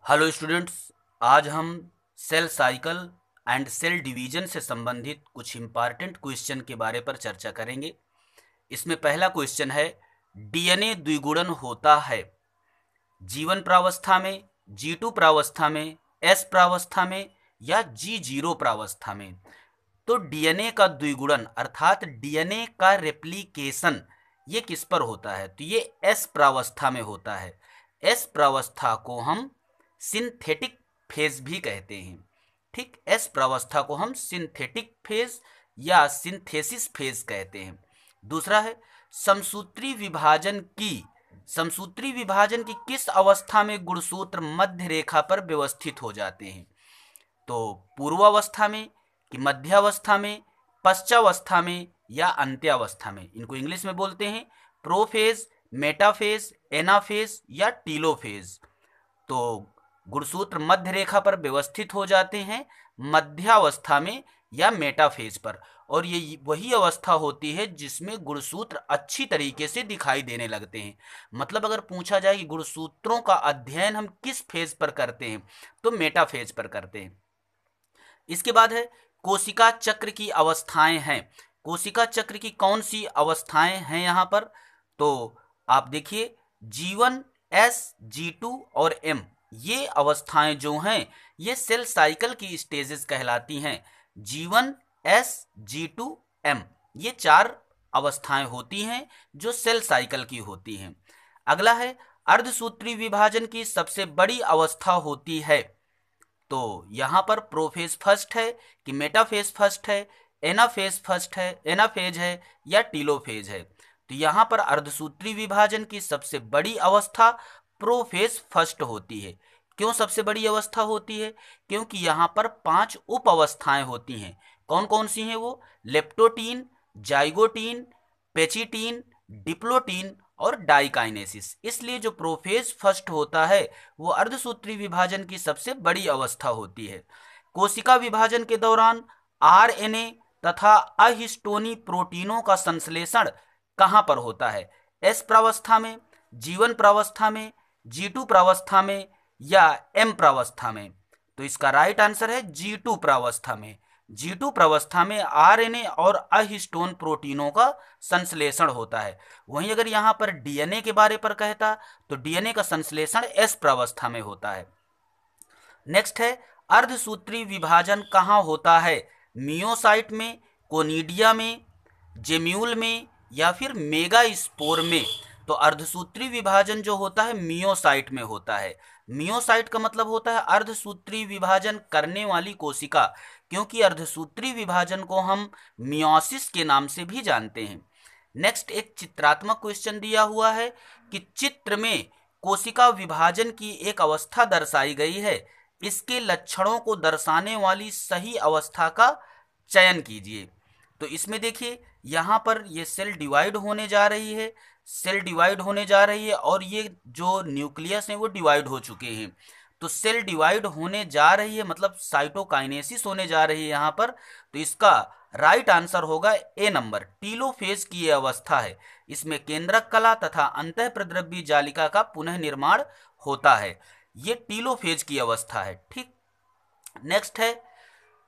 Hello students, आज हम cell cycle and cell division से संबंधित कुछ इम्पॉर्टेंट क्वेश्चन के बारे पर चर्चा करेंगे। इसमें पहला क्वेश्चन है, डीएनए द्विगुणन होता है G1 प्रावस्था में, G2 प्रावस्था में, S प्रावस्था में या G0 प्रावस्था में। तो डीएनए का द्विगुणन अर्थात डीएनए का रेप्लिकेशन ये किस पर होता है? तो ये S प्रावस्था में होता है। S प्रावस्था को हम सिंथेटिक फेज भी कहते हैं। ठीक, S प्रावस्था को हम सिंथेटिक फेज या सिंथेसिस फेज कहते हैं। दूसरा है, समसूत्री विभाजन की किस अवस्था में गुणसूत्र मध्य रेखा पर व्यवस्थित हो जाते हैं? तो पूर्वावस्था में कि मध्यावस्था में, पश्चावस्था में या अंत्यावस्था में। इनको इंग्लिश में बोलते हैं प्रोफेज, मेटाफेज, एनाफेज या टीलोफेज। तो गुणसूत्र मध्य रेखा पर व्यवस्थित हो जाते हैं मध्यावस्था में या मेटाफेज पर, और ये वही अवस्था होती है जिसमें गुणसूत्र अच्छी तरीके से दिखाई देने लगते हैं। मतलब अगर पूछा जाए कि गुणसूत्रों का अध्ययन हम किस फेज पर करते हैं, तो मेटाफेज पर करते हैं। इसके बाद है, कोशिका चक्र की अवस्थाएं हैं। कोशिका चक्र की कौन सी अवस्थाएं हैं यहाँ पर? तो आप देखिए, G1, S, G2 और M, ये अवस्थाएं जो हैं ये सेल साइकिल की स्टेजेस कहलाती हैं। G1, S, G2, M, ये 4 अवस्थाएं होती हैं जो सेल साइकिल की होती हैं। अगला है, अर्धसूत्री विभाजन की सबसे बड़ी अवस्था होती है। तो यहाँ पर प्रोफेज फर्स्ट है कि मेटाफेज फर्स्ट है, एनाफेज है या टीलोफेज है? तो यहाँ पर अर्धसूत्री विभाजन की सबसे बड़ी अवस्था प्रोफेज फर्स्ट होती है। क्यों सबसे बड़ी अवस्था होती है? क्योंकि यहाँ पर 5 उप अवस्थाएं होती हैं। कौन कौन सी हैं वो? लेप्टोटीन, जाइगोटीन, पेचिटीन, डिप्लोटीन और डाइकाइनेसिस। इसलिए जो प्रोफेज फर्स्ट होता है वो अर्धसूत्री विभाजन की सबसे बड़ी अवस्था होती है। कोशिका विभाजन के दौरान आरएनए तथा अहिस्टोनी प्रोटीनों का संश्लेषण कहाँ पर होता है? एस प्रावस्था में, G1 प्रावस्था में, G2 प्रावस्था में या M प्रावस्था में? तो इसका राइट आंसर है G2 प्रावस्था में। G2 प्रावस्था में आरएनए और अहिस्टोन प्रोटीनों का संश्लेषण होता है। वहीं अगर यहाँ पर डीएनए के बारे पर कहता तो डीएनए का संश्लेषण S प्रावस्था में होता है। नेक्स्ट है, अर्धसूत्री विभाजन कहाँ होता है? मियोसाइट में, कोनिडिया में, जेम्यूल में या फिर मेगास्पोर में? तो अर्धसूत्री विभाजन जो होता है मियोसाइट में होता है। मियोसाइट का मतलब होता है अर्धसूत्री विभाजन करने वाली कोशिका, क्योंकि अर्धसूत्री विभाजन को हम मियोसिस के नाम से भी जानते हैं। नेक्स्ट, एक चित्रात्मक क्वेश्चन दिया हुआ है कि चित्र में कोशिका विभाजन की एक अवस्था दर्शाई गई है, इसके लक्षणों को दर्शाने वाली सही अवस्था का चयन कीजिए। तो इसमें देखिए, यहाँ पर ये सेल डिवाइड होने जा रही है, और ये जो न्यूक्लियस है वो डिवाइड हो चुके हैं। तो सेल डिवाइड होने जा रही है मतलब साइटोकाइनेसिस होने जा रही है यहाँ पर। तो इसका राइट आंसर होगा ए नंबर, टीलोफेज की ये अवस्था है। इसमें केंद्रक कला तथा अंतःप्रद्रव्य जालिका का पुनः निर्माण होता है। ये टीलोफेज की अवस्था है। ठीक, नेक्स्ट है,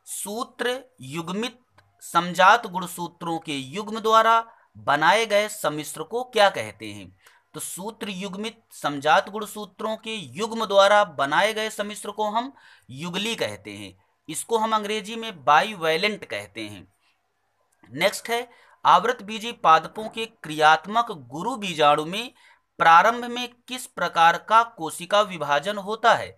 सूत्र युग्मित समजात गुणसूत्रों के युग्म द्वारा बनाए गए सम्मिश्र को क्या कहते हैं? तो सूत्र युग्मित समजात गुणसूत्रों के युग्म द्वारा बनाए गए सम्मिश्र को हम युगली कहते हैं। इसको हम अंग्रेजी में बाइवैलेंट कहते हैं। नेक्स्ट है, आवृत बीजी पादपों के क्रियात्मक गुरु बीजाणु में प्रारंभ में किस प्रकार का कोशिका विभाजन होता है?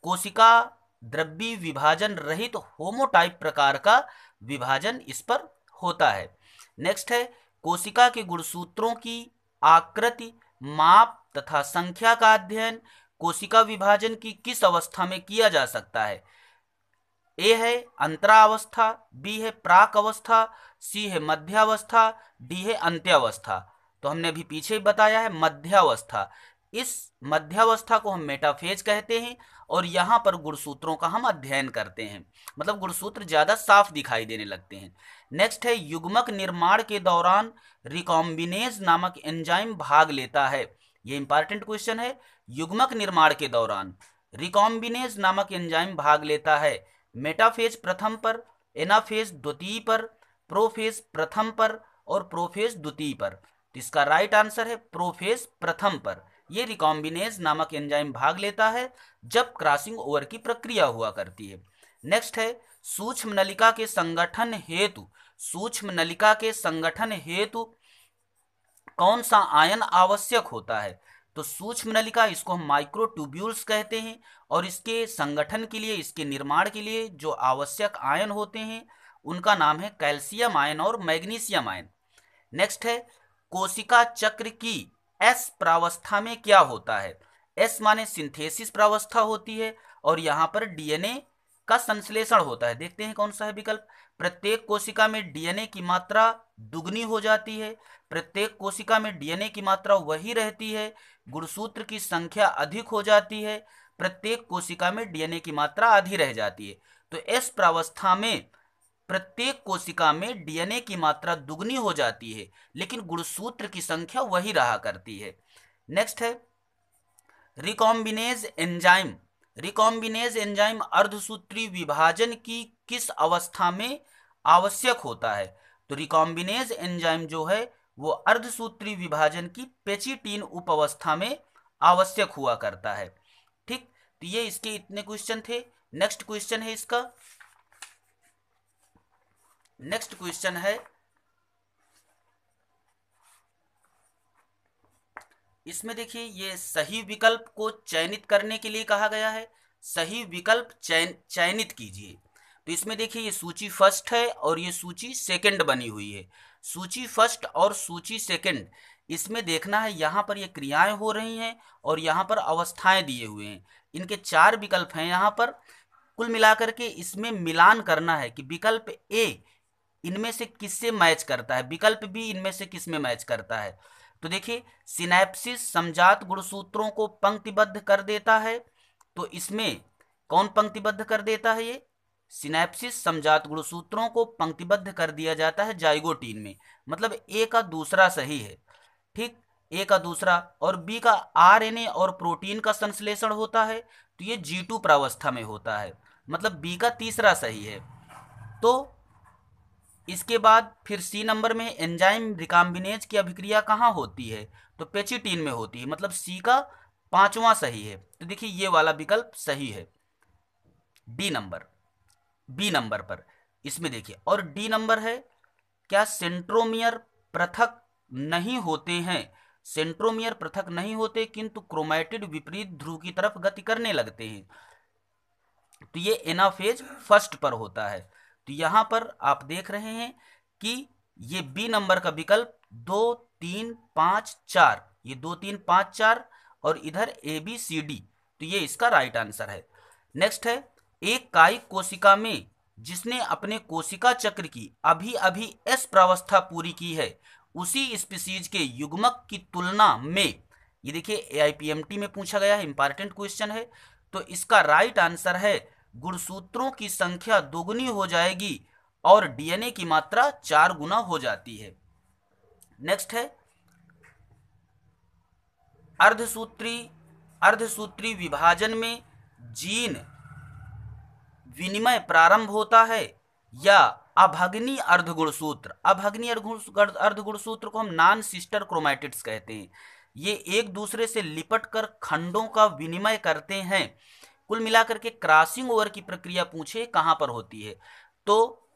कोशिका द्रव्य विभाजन रहित होमोटाइप प्रकार का विभाजन इस पर होता है। नेक्स्ट है, कोशिका के गुणसूत्रों की आकृति, माप तथा संख्या का अध्ययन कोशिका विभाजन की किस अवस्था में किया जा सकता है? ए है अंतरावस्था, बी है प्राक अवस्था, सी है मध्यावस्था, डी है अंत्यावस्था। तो हमने अभी पीछे बताया है मध्यावस्था। इस मध्यावस्था को हम मेटाफेज कहते हैं, और यहाँ पर गुणसूत्रों का हम अध्ययन करते हैं, मतलब गुणसूत्र ज्यादा साफ दिखाई देने लगते हैं। नेक्स्ट है, युग्मक निर्माण के दौरान रिकॉम्बिनेज नामक एंजाइम भाग लेता है। ये इंपॉर्टेंट क्वेश्चन है। युग्मक निर्माण के दौरान रिकॉम्बिनेज नामक एंजाइम भाग लेता है मेटाफेज प्रथम पर, एनाफेज द्वितीय पर, प्रोफेज प्रथम पर और प्रोफेज द्वितीय पर। तो इसका राइट आंसर है प्रोफेज प्रथम पर। ये रिकॉम्बिनेज नामक एंजाइम भाग लेता है जब क्रॉसिंग ओवर की प्रक्रिया हुआ करती है। नेक्स्ट है सूक्ष्म नलिका के संगठन हेतु, सूक्ष्म नलिका के संगठन हेतु कौन सा आयन आवश्यक होता है? तो सूक्ष्म नलिका, इसको हम माइक्रोट्यूब्यूल्स कहते हैं, और इसके संगठन के लिए, इसके निर्माण के लिए जो आवश्यक आयन होते हैं उनका नाम है कैल्शियम आयन और मैग्नीशियम आयन। नेक्स्ट है कोशिका चक्र की एस प्रावस्था में क्या होता है? एस माने सिंथेसिस प्रावस्था होती है और यहाँ पर डीएनए का संश्लेषण होता है। देखते हैं कौन सा है विकल्प। प्रत्येक कोशिका में डीएनए की मात्रा दुगनी हो जाती है, प्रत्येक कोशिका में डीएनए की मात्रा वही रहती है, गुणसूत्र की संख्या अधिक हो जाती है, प्रत्येक कोशिका में डीएनए की मात्रा आधी रह जाती है। तो एस प्रावस्था में प्रत्येक कोशिका में डीएनए की मात्रा दुगनी हो जाती है लेकिन गुणसूत्र की संख्या वही रहा करती है। नेक्स्ट है रिकॉम्बिनेज एंजाइम, रिकॉम्बिनेज एंजाइम अर्धसूत्री विभाजन की किस अवस्था में आवश्यक होता है? तो रिकॉम्बिनेज एंजाइम जो है वो अर्धसूत्री विभाजन की पेचिटीन उप अवस्था में आवश्यक हुआ करता है। ठीक, तो ये इसके इतने क्वेश्चन थे। नेक्स्ट क्वेश्चन है इसका, नेक्स्ट क्वेश्चन है, इसमें देखिए ये सही विकल्प को चयनित करने के लिए कहा गया है। सही विकल्प चयनित कीजिए। तो इसमें देखिए ये सूची फर्स्ट है और ये सूची सेकंड बनी हुई है। सूची फर्स्ट और सूची सेकंड, इसमें देखना है यहाँ पर ये क्रियाएं हो रही हैं और यहाँ पर अवस्थाएं दिए हुए हैं। इनके 4 विकल्प हैं यहाँ पर। कुल मिलाकर के इसमें मिलान करना है कि विकल्प ए इनमें से किससे मैच करता है, विकल्प बी इनमें से किस में मैच करता है। तो देखिए सिनैप्सिस समजात गुणसूत्रों को पंक्तिबद्ध कर देता है, तो इसमें कौन पंक्तिबद्ध कर देता है? ये सिनैप्सिस समजात गुणसूत्रों को पंक्तिबद्ध कर दिया जाता है जाइगोटीन में, मतलब ए का दूसरा सही है। ठीक, ए का दूसरा, और बी का आरएनए और प्रोटीन का संश्लेषण होता है तो ये G2 प्रावस्था में होता है, मतलब बी का तीसरा सही है। तो इसके बाद फिर सी नंबर में एंजाइम रिकॉम्बिनेज की अभिक्रिया कहाँ होती है? तो पेचिटीन में होती है, मतलब सी का 5वां सही है। तो देखिए ये वाला विकल्प सही है, डी नंबर, बी नंबर पर इसमें देखिए। और डी नंबर है क्या सेंट्रोमियर पृथक नहीं होते हैं? सेंट्रोमियर पृथक नहीं होते किंतु क्रोमैटिड विपरीत ध्रुव की तरफ गति करने लगते हैं, तो ये एनाफेज फर्स्ट पर होता है। तो यहां पर आप देख रहे हैं कि ये बी नंबर का विकल्प 2 3 5 4, ये 2 3 5 4 और इधर ए बी सी डी, तो ये इसका राइट आंसर है। नेक्स्ट है एक कायिक कोशिका में जिसने अपने कोशिका चक्र की अभी अभी एस प्रावस्था पूरी की है उसी स्पीसीज के युग्मक की तुलना में, ये देखिए एआईपीएमटी में पूछा गया है, इंपॉर्टेंट क्वेश्चन है। तो इसका राइट आंसर है गुणसूत्रों की संख्या दोगुनी हो जाएगी और डीएनए की मात्रा 4 गुना हो जाती है। नेक्स्ट है अर्धसूत्री विभाजन में जीन विनिमय प्रारंभ होता है या अभग्नी अर्धगुणसूत्र? अभग्नी अर्धगुणसूत्र को हम नॉन सिस्टर क्रोमैटिड्स कहते हैं। ये एक दूसरे से लिपट कर खंडों का विनिमय करते हैं। कुल मिलाकर के क्रॉसिंग ओवर की प्रक्रिया पूछे कहां पर होती है, तो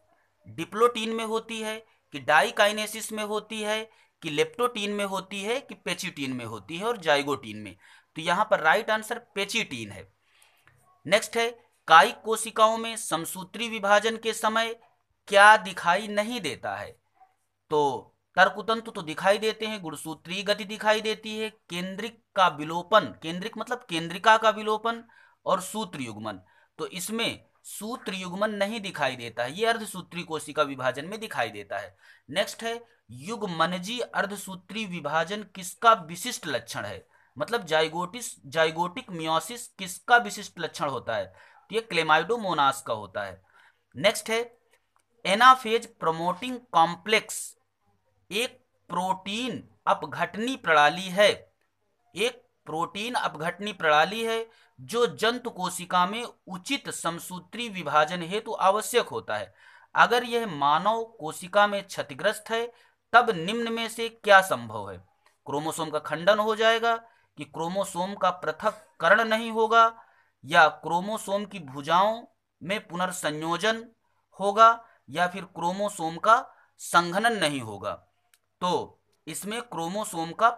डिप्लोटीन में होती है कि डाइकाइनेसिस में होती है कि लेप्टोटीन में होती है कि पेचिटीन में होती है और जाइगोटीन में? तो यहां पर राइट आंसर पेचिटीन है। नेक्स्ट है कायिक कोशिकाओं में समसूत्री विभाजन के समय क्या दिखाई नहीं देता है? तो तर्कतंतु तो दिखाई देते हैं, गुणसूत्रीय गति दिखाई देती है, केंद्रिक का विलोपन, केंद्रिक मतलब केंद्रिका का विलोपन, और सूत्र युग्मन। तो इसमें सूत्र युग्मन नहीं दिखाई देता है, ये अर्धसूत्री कोशिका विभाजन में दिखाई देता है। नेक्स्ट है युग्मनजी अर्धसूत्री विभाजन किसका विशिष्ट लक्षण है? मतलब जाइगोटिक मियोसिस किसका विशिष्ट लक्षण होता है? तो ये क्लेमाइडोमोनास का होता है। नेक्स्ट है एनाफेज प्रमोटिंग कॉम्प्लेक्स एक प्रोटीन अपघटनी प्रणाली है, एक प्रोटीन अपघटनी प्रणाली है जो जंतु कोशिका में उचित समसूत्री विभाजन हेतु आवश्यक होता है। अगर यह मानव कोशिका में क्षतिग्रस्त है तब निम्न में से क्या संभव है? क्रोमोसोम का खंडन हो जाएगा, कि क्रोमोसोम का पृथक्करण नहीं होगा, या क्रोमोसोम की भुजाओं में पुनर्संयोजन होगा, या फिर क्रोमोसोम का संघनन नहीं होगा। तो इसमें क्रोमोसोम का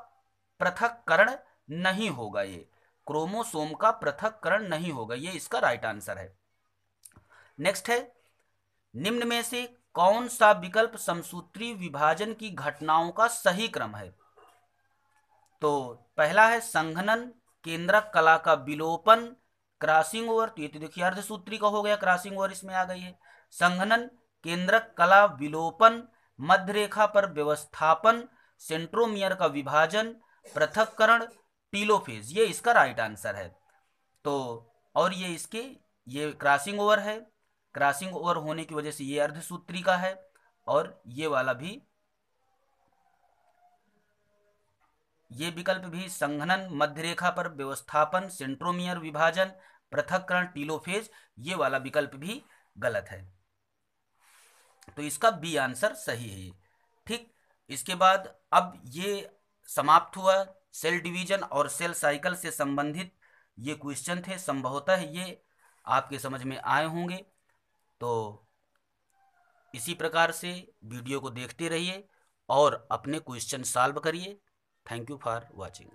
पृथक्करण नहीं होगा, ये क्रोमोसोम का पृथक्करण नहीं होगा, ये इसका राइट आंसर है। नेक्स्ट है, निम्न में से कौन सा विकल्प समसूत्री विभाजन की घटनाओं का सही क्रम है? तो पहला है संघनन, केंद्रक कला का विलोपन, क्रॉसिंग ओवर। तो ये तो देखिए अर्धसूत्री का हो गया, क्रॉसिंग ओवर इसमें आ गई है। संघनन, केंद्रक कला विलोपन, मध्य रेखा पर व्यवस्थापन, सेंट्रोमियर का विभाजन, पृथक्करण, टीलोफेज, ये इसका राइट आंसर है। तो और ये इसके ये क्रॉसिंग ओवर है, क्रॉसिंग ओवर होने की वजह से ये अर्धसूत्री का है, और ये वाला भी, ये विकल्प भी संघनन, मध्य रेखा पर व्यवस्थापन, सेंट्रोमियर विभाजन, पृथक्करण, टीलोफेज, ये वाला विकल्प भी गलत है। तो इसका बी आंसर सही है। ठीक, इसके बाद अब ये समाप्त हुआ सेल डिवीजन और सेल साइकिल से संबंधित ये क्वेश्चन थे। संभवतः ये आपके समझ में आए होंगे। तो इसी प्रकार से वीडियो को देखते रहिए और अपने क्वेश्चन सॉल्व करिए। Thank you for watching.